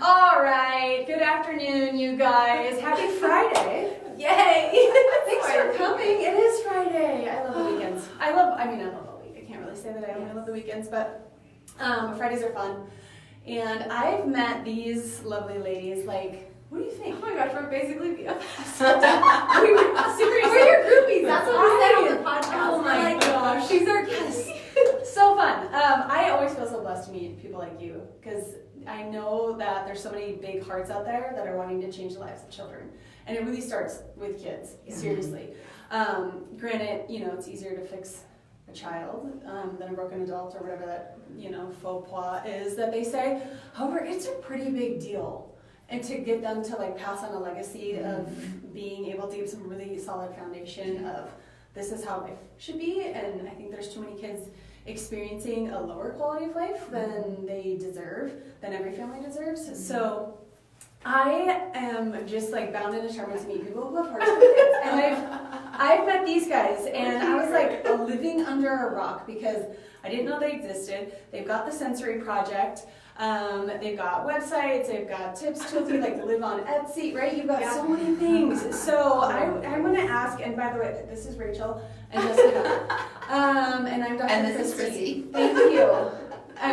All right, good afternoon, you guys. Happy Friday. Yay! Thanks for coming. It is Friday. I love the weekends. I love the week. I can't really say that I only love the weekends, but Fridays are fun. And I've met these lovely ladies, like, what do you think? Oh my gosh, we're basically BFFs. Seriously. We're your groupies. That's what we said on the podcast. Oh my gosh. She's our guest. So fun. I always feel so blessed to meet people like you because I know that there's so many big hearts out there that are wanting to change the lives of children. And it really starts with kids, seriously. Granted, it's easier to fix a child than a broken adult or whatever that, faux pas is that they say. However, it's a pretty big deal. And to get them to pass on a legacy of being able to give some really solid foundation of this is how life should be. And I think there's too many kids experiencing a lower quality of life than they deserve, than every family deserves. So I am just bound and determined to meet people who have hearts for kids. And I've met these guys and I was living under a rock because I didn't know they existed. They've got the Sensory Project. They've got websites, they've got tips, tools, you live on Etsy, right? You've got so many things. So I'm going to ask, and by the way, this is Rachel and Jessica, and I'm Dr. And this is Chrissy. Thank you.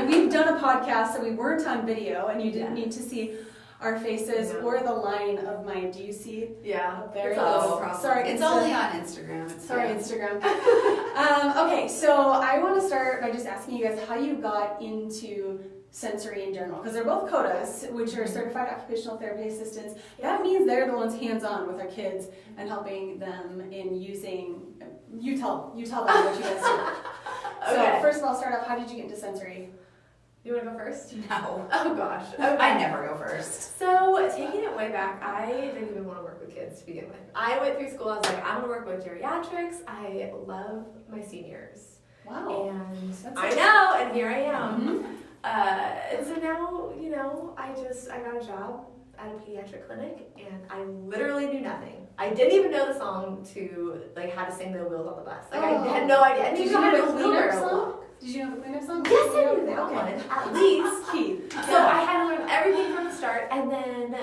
We've done a podcast, so we weren't on video, and you didn't need to see our faces or the line of my, do you see? Yeah. There you go. go. Sorry. It's only on Instagram. Sorry, Instagram. Okay, so I want to start by just asking you guys how you got into sensory in general, because they're both CODAs, which are certified occupational therapy assistants. That means they're the ones hands-on with our kids and helping them in using, you tell them what you guys do. So Okay. first of all, start off, how did you get into sensory? You want to go first? No. Oh gosh. Okay. I never go first. So, taking it way back, I didn't even want to work with kids to begin with. I went through school, I was like, I'm going to work with geriatrics. I love my seniors. Wow. And That's I know, and here I am. Mm-hmm. And so now, I got a job at a pediatric clinic, and I literally knew nothing. I didn't even know the song to, how to sing the Wheels on the Bus. I had no idea. I didn't Did even you know how know to the cleanup song. song? Did you know the cleanup song? Yes, I knew that Okay. one, at least. Key. So I had to learn everything from the start, and then,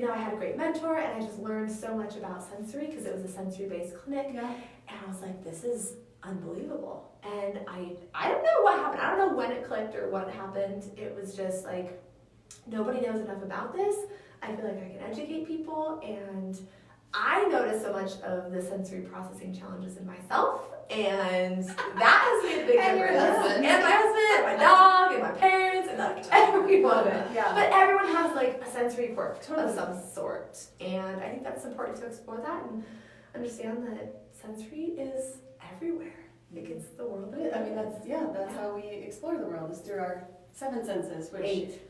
I had a great mentor, and I just learned so much about sensory, because it was a sensory-based clinic, Yeah. and I was like, this is unbelievable. And I don't know what happened. I don't know when it clicked or what happened. It was just nobody knows enough about this. I feel like I can educate people, and I noticed so much of the sensory processing challenges in myself, and that has made a big And your difference. husband. And my husband, and my dog, and my parents, and everyone. Yeah. But everyone has a sensory quirk Totally. of some sort, and I think that's important to explore that and understand that sensory is everywhere. It gets the world. I mean, that's how we explore the world, is through our 7 senses, which... Eight.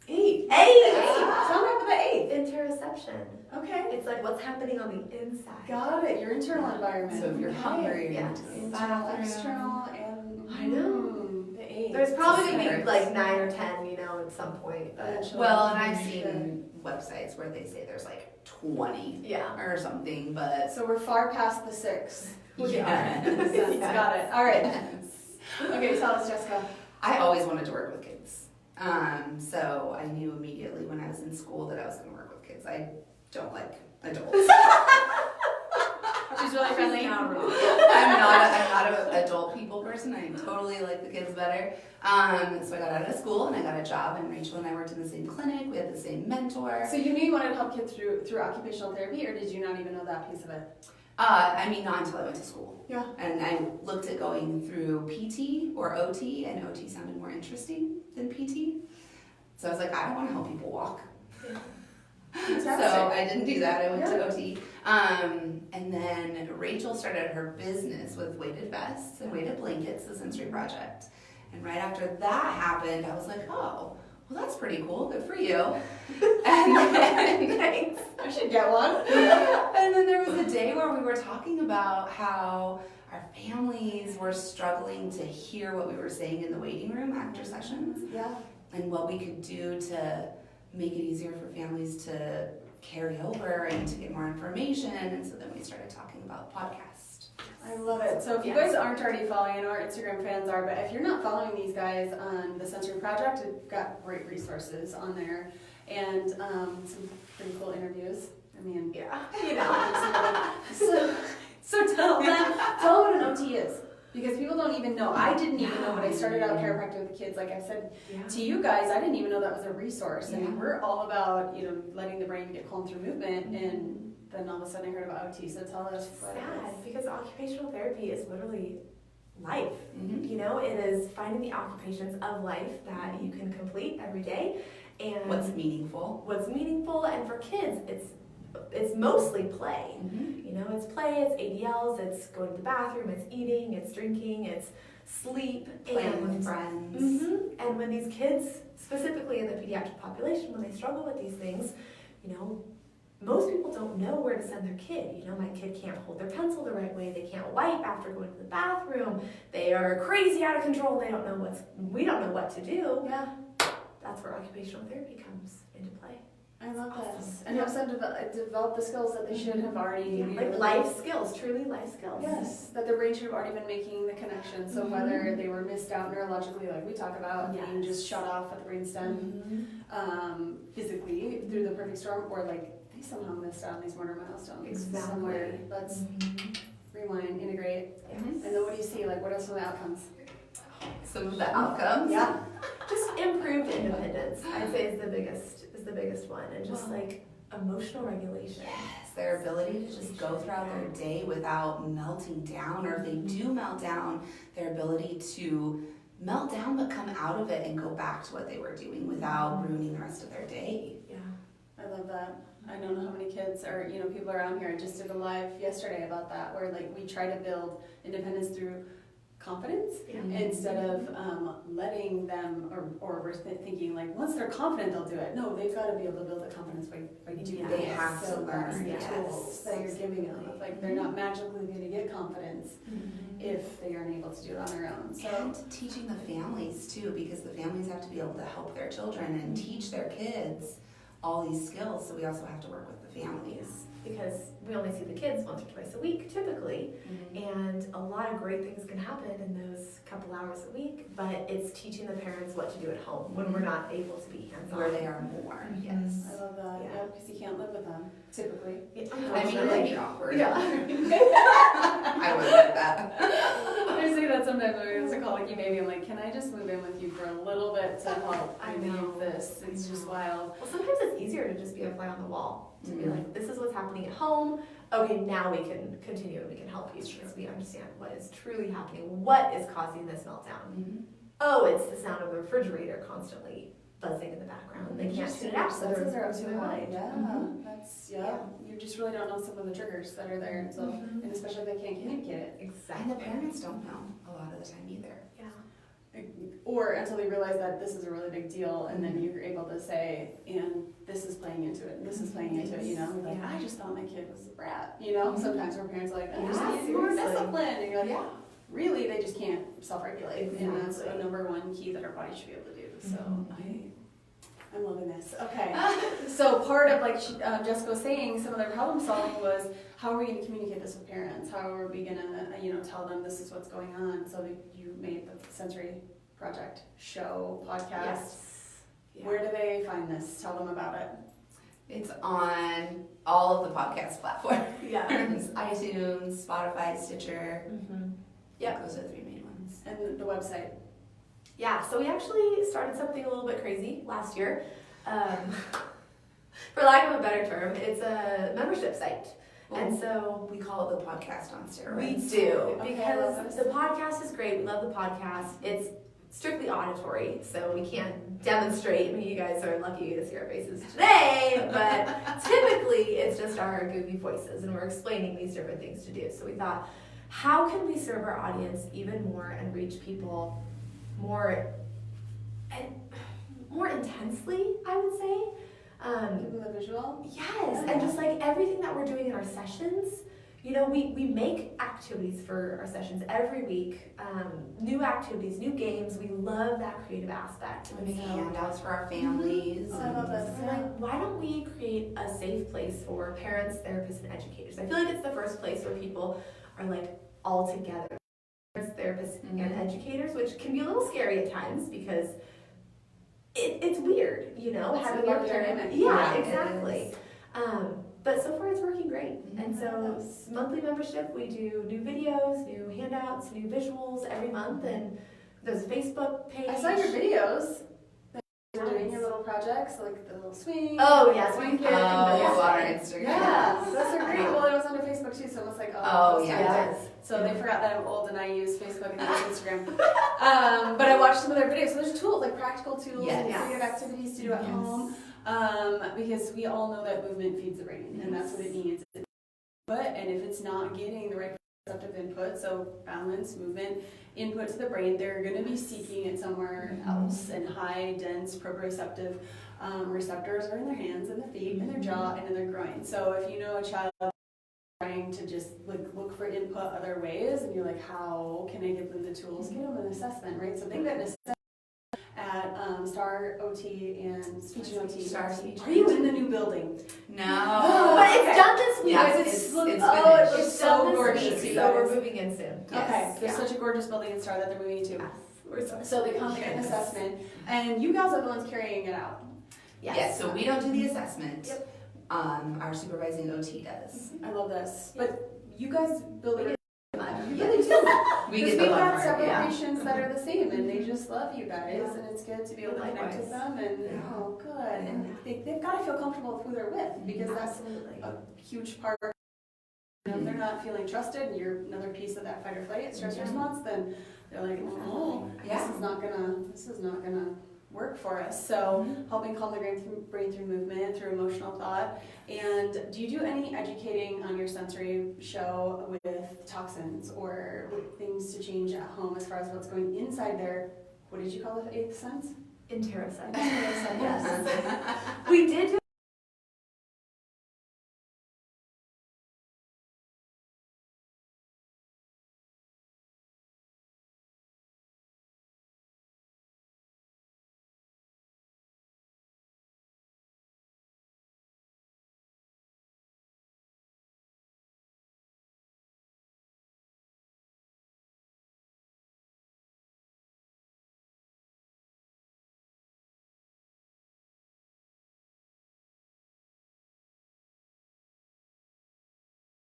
Eight. Tell me about the 8th. Interoception. Okay. It's what's happening on the inside. Got it. Your internal environment. So if you're hungry, you're Yes. going to Internal, bathroom. external, and... I know. The 8th. There's probably going to be Secrets. 9 or 10, at some point. But Eventually. Well, and I've Sure. seen websites where they say there's 20 yeah. or something, but So we're far past the 6. Yes. Got it. All right. Okay, tell us, Jessica. I always wanted to work with kids. So I knew immediately when I was in school that I was going to work with kids. I don't like adults. She's really friendly. I'm not an adult people person. I totally like the kids better. So I got out of school and I got a job, and Rachel and I worked in the same clinic. We had the same mentor. So you knew you wanted to help kids through occupational therapy, or did you not even know that piece of it? Not until I went to school. Yeah. And I looked at going through PT or OT, and OT sounded more interesting than PT. So I was like, I don't want to help people walk. So I didn't do that. I went to OT. And then Rachel started her business with weighted vests and weighted blankets, the Sensory Project. And right after that happened, I was like, oh, well, that's pretty cool. Good for you. And then, thanks. I should get one. And then there was a day where we were talking about how our families were struggling to hear what we were saying in the waiting room after sessions, Yeah. and what we could do to make it easier for families to carry over and to get more information. And so then we started talking about podcast. I love it. So if you guys aren't already following, I know our Instagram fans are, but if you're not following these guys on the Sensory Project, we've got great resources on there. and some pretty cool interviews. I mean, Yeah. So tell them what an OT is. Because people don't even know. I didn't even know when I started out chiropractic with the kids. Like I said to you guys, I didn't even know that was a resource. And we're all about, letting the brain get calm through movement. And then all of a sudden I heard about OT. So tell us what it is. Because occupational therapy is literally life. It is finding the occupations of life that you can complete every day. And what's meaningful. And for kids, it's mostly play. It's play, it's ADLs, it's going to the bathroom, it's eating, it's drinking, it's sleep, playing with friends. And when these kids, specifically in the pediatric population, when they struggle with these things, most people don't know where to send their kid. My kid can't hold their pencil the right way, they can't wipe after going to the bathroom, they are crazy out of control, we don't know what to do. Yeah. That's where occupational therapy comes into play. I love this. And helps them develop the skills that they should have already. Like life skills, truly life skills. Yes, that their brain should have already been making the connection. So whether they were missed out neurologically, like we talk about, being just shut off at the brainstem, physically through the perfect storm, or like they somehow missed out on these motor milestones somewhere. Let's rewind, integrate, and then what do you see? Like, what are some of the outcomes? Some of the outcomes. Yeah. Just improved independence, I'd say is the biggest one, and just like emotional regulation. Yes, their ability to just go throughout their day without melting down, or if they do melt down, their ability to melt down but come out of it and go back to what they were doing without ruining the rest of their day. Yeah, I love that. I don't know how many kids or people around here. I just did a live yesterday about that, where like we try to build independence through confidence instead of letting them, or we're thinking like once they're confident they'll do it. No, they've got to be able to build the confidence by doing it. They have to learn the tools that you're giving them. Like they're not magically going to get confidence if they aren't able to do it on their own. So and teaching the families too, because the families have to be able to help their children and teach their kids all these skills. So we also have to work with the families. Because we only see the kids once or twice a week, typically, and a lot of great things can happen in those couple hours a week, but it's teaching the parents what to do at home when we're not able to be hands-on. Where they are more. Yes. I love that. Yeah, because you can't live with them, typically. I mean, it might be awkward. Yeah. I would like that. I say that sometimes when it's a call like you, maybe I'm like, can I just move in with you for a little bit to help relieve this? It's just wild. Well, sometimes it's easier to just be a fly on the wall. To be like, this is what's happening at home. Okay, now we can continue and we can help you because we understand what is truly happening. What is causing this meltdown? Oh, it's the sound of the refrigerator constantly buzzing in the background. They can't tune it out. So they're up too high. That's you just really don't know some of the triggers that are there, and so and especially if they can't communicate it. Exactly. And the parents don't know a lot of the time either. Or until they realize that this is a really big deal, and then you're able to say, and this is playing into it, and this is playing into it, You're like, I just thought my kid was a brat, Sometimes where parents are like, I just need more discipline, and you're like, really, they just can't self-regulate, and that's a number one key that our body should be able to do, so I'm loving this. Okay, so part of, like Jessica was saying, some of their problem solving was, how are we going to communicate this with parents? How are we going to, tell them this is what's going on? So you made the sensory project show, podcast. Yes. Yeah. Where do they find this? Tell them about it. It's on all of the podcast platforms. Yeah. iTunes, Spotify, Stitcher. Yeah. Those are the 3 main ones. And the website. Yeah, so we actually started something a little bit crazy last year. For lack of a better term, it's a membership site. And so we call it the podcast on steroids. We do, because the podcast is great. We love the podcast. It's strictly auditory, so we can't demonstrate. I mean, you guys are lucky to see our faces today, but typically it's just our goofy voices, and we're explaining these different things to do. So we thought, how can we serve our audience even more and reach people more intensely, I would say. Give them the visual? Yes, and just like everything that we're doing in our sessions, we make activities for our sessions every week, new activities, new games. We love that creative aspect. We make handouts for our families. I love this. So like, why don't we create a safe place for parents, therapists, and educators? I feel like it's the first place where people are like all together. Parents, therapists, and educators, which can be a little scary at times because it's weird, you know, It's having a your weird parent. dynamic. Yeah, Yeah, it exactly. But so far it's working great. And so Yes. monthly membership, we do new videos, new handouts, new visuals every month, and there's a Facebook page. I saw your videos. You're doing your little projects, like the little swing. Oh yes, we swing can. kit, and Oh, the- on our Instagram. Yeah, those are great. Well, it was on Facebook too, so it was like, Oh, it's yeah. right there. So they forgot that I'm old and I use Facebook and I use Instagram. But I watched some of their videos. So there's tools, like practical tools and Yes. creative activities to do at home. Because we all know that movement feeds the brain, and that's what it needs. And if it's not getting the right receptive input, so balance, movement, input to the brain, they're going to be seeking it somewhere else. And high, dense, proprioceptive receptors are in their hands and their feet and their jaw and in their groin. So if you know a child trying to just like look for input other ways, and you're like, how can I give them the tools? Give them an assessment, right? So they've got an assessment at Star OT and Speech and OT. Star Speech. Are you in the new building? No. But it's Okay. done this week. Yeah, Guys, it's oh, finished. it's It's done so this gorgeous, week, you so we're guys. moving in soon. Okay, Yes. there's Yeah. such a gorgeous building in Star that they're moving into. We're so So they come, they get an Yes. assessment, and you guys are the ones carrying it out. Yes, so we don't do the assessment. Yep. Our supervising OT does. I love this. But you guys build it. You Yeah. really do. We Because get we've the got love part, several yeah. patients that are the same, and they just love you guys, Yeah. and it's good to be able to connect Likewise. with them, and Yeah. oh, good. And they've got to feel comfortable with who they're with, because that's Absolutely. a huge part. You know, if they're not feeling trusted, and you're another piece of that fight or flight stress response, then they're like, oh, Yeah. this is not gonna work for us. So helping calm the brain through movement, through emotional thought. And do you do any educating on your sensory show with toxins or with things to change at home as far as what's going inside there? What did you call it, eighth sense? Interoception. Yes. We did do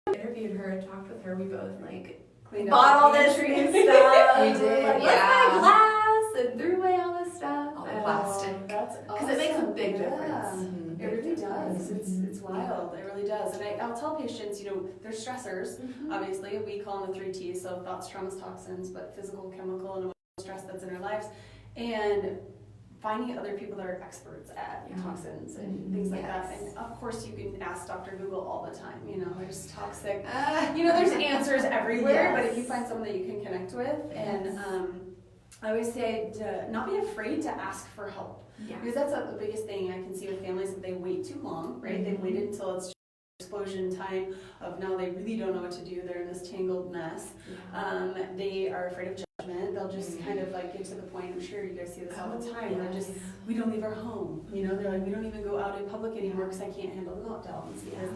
interviewed her and talked with her. We both like Cleaned bought up all the this pantry. new stuff. We did, Like, yeah. let's buy glass and threw away all this stuff. All the And- plastic. That's Because it makes a awesome. big Yeah. difference. Mhm. It really does. It's wild. It really does. And I'll tell patients, you know, there's stressors. Obviously, we call them the 3 T's, so thoughts, traumas, toxins, but physical, chemical, and emotional stress that's in our lives. And finding other people that are experts at Yeah. toxins and things like that. Yes. And of course, you can ask Dr. Google all the time. You know, there's toxic. Ah. You know, there's answers everywhere, Yes. but if you find someone that you can connect with, and I always say to not be afraid to ask for help. Yeah. Because that's the biggest thing I can see with families, that they wait too long, right? They've waited until it's explosion time of now they really don't know what to do. They're in this tangled mess. They are afraid of judgment. They'll just kind of like get to the point, I'm sure you guys see this all the time, where just, we don't leave our home. You know, they're like, we don't even go out in public anymore because I can't handle the meltdowns. Because,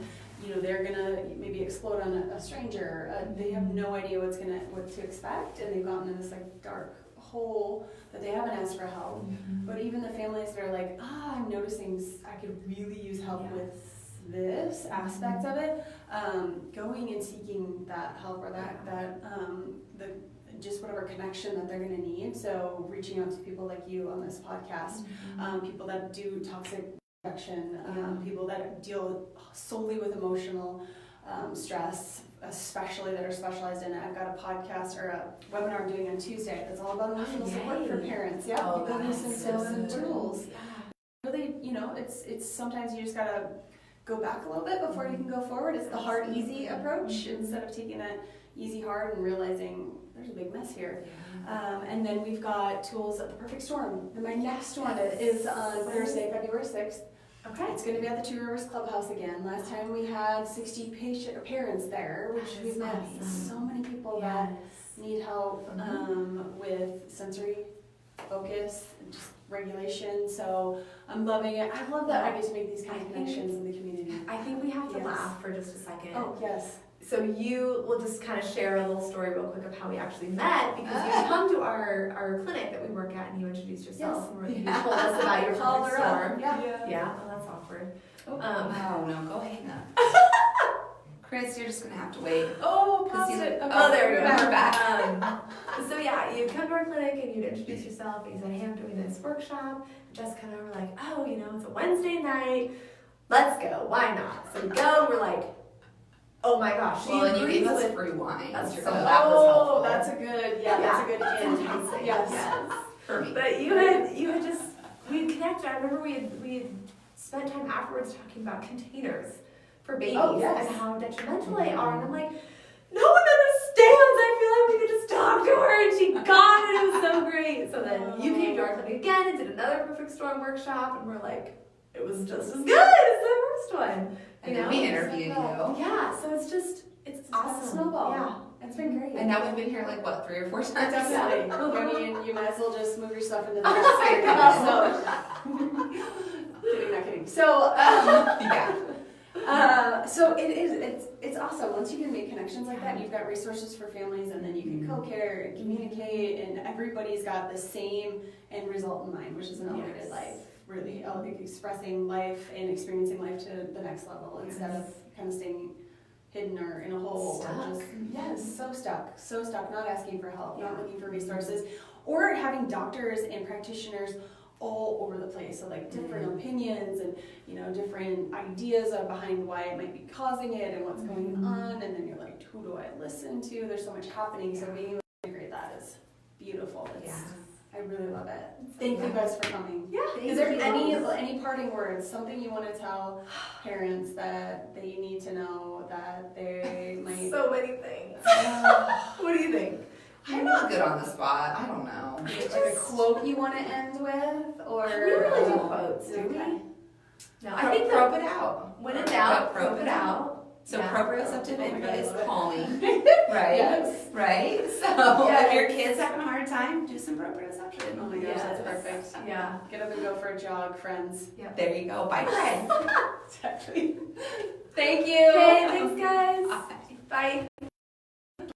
you know, they're gonna maybe explode on a stranger. They have no idea what to expect, and they've gotten in this like dark hole that they haven't asked for help. But even the families that are like, I'm noticing I could really use help with this aspect of it, going and seeking that help or the just whatever connection that they're going to need. So reaching out to people like you on this podcast, people that do toxic reduction, people that deal solely with emotional stress, especially that are specialized in it. I've got a podcast or a webinar I'm doing on Tuesday that's all about emotional support for parents. Yeah, Oh, people that's use so some good. tools. Really, you know, it's sometimes you just gotta go back a little bit before you can go forward. It's the hard, easy approach instead of taking that easy, hard and realizing there's a big mess here. And then we've got tools at the Perfect Storm. And my next one is on Thursday, February 6th. Okay. It's going to be at the Two Rivers Clubhouse again. Last time we had 60 parents there, which That we've is met awesome. so many people that need help with sensory focus and just regulation. So I'm loving it. I love that I get to make these kind of connections in the community. I think we have to Yes. laugh for just a second. Oh, yes. So you will just kind of share a little story real quick of how we actually met, because you come to our clinic that we work at and you introduced yourself. Yes. And you told us about your Called perfect her up. storm. Yeah. Yeah, oh, that's awkward. Oh no, go hang up. Chris, you're just gonna have to wait. Oh, 'Cause pause you- it. Okay, Oh, there we we're go. back. We're back. So yeah, you'd come to our clinic and you'd introduce yourself and you said, hey, I'm doing this workshop. Jessica and I were like, oh, it's a Wednesday night. Let's go. Why not? So we go and we're like, oh my gosh. She Well, and you gave agrees us with- free wine. That's so true. that was helpful. That's a good, that's a good It's hint. enticing. Yes. For me. But you had just, we had connected. I remember we had spent time afterwards talking about containers for babies Oh, yes. and how detrimental they are. And I'm like, no one understands. I feel like we could just talk to her and she got it. It was so great. So then you came to our clinic again and did another perfect storm workshop, and we're like, it was just as good as the first one. And then we interviewed you. Yeah, so it's awesome. Snowball. Yeah. It's been great. And now we've been here like what, 3 or 4 times? Definitely. I mean, you might as well just move your stuff into the next I so, kidding, not kidding. So, Yeah. so it's awesome. Once you can make connections like that, you've got resources for families, and then you can co-care and communicate, and everybody's got the same end result in mind, which is an elevated life. Really, expressing life and experiencing life to the next level instead of kind of staying hidden or in a hole. Stuck. Or just, so stuck, not asking for help, not looking for resources, or having doctors and practitioners all over the place. So like different opinions and, different ideas behind why it might be causing it and what's going on. And then you're like, who do I listen to? There's so much happening. So being able to integrate that is beautiful. I really love it. Thank you guys for coming. Yeah. Is there any parting words, something you want to tell parents that they need to know that they might? So many things. What do you think? I'm not good on the spot. I don't know. Like a quote you want to end with, or We don't really do quotes, do we? Okay. No, I think Probe it out. when in doubt, Probe probe it it out. So Yeah. proprioceptive Oh my input God, is I love it. calming, right? Yes. Right? So Yes. if your kid's having a hard time, do some proprioception. Oh my gosh, that's perfect. Yeah. Get up and go for a jog, friends. There you go. Bye, friend.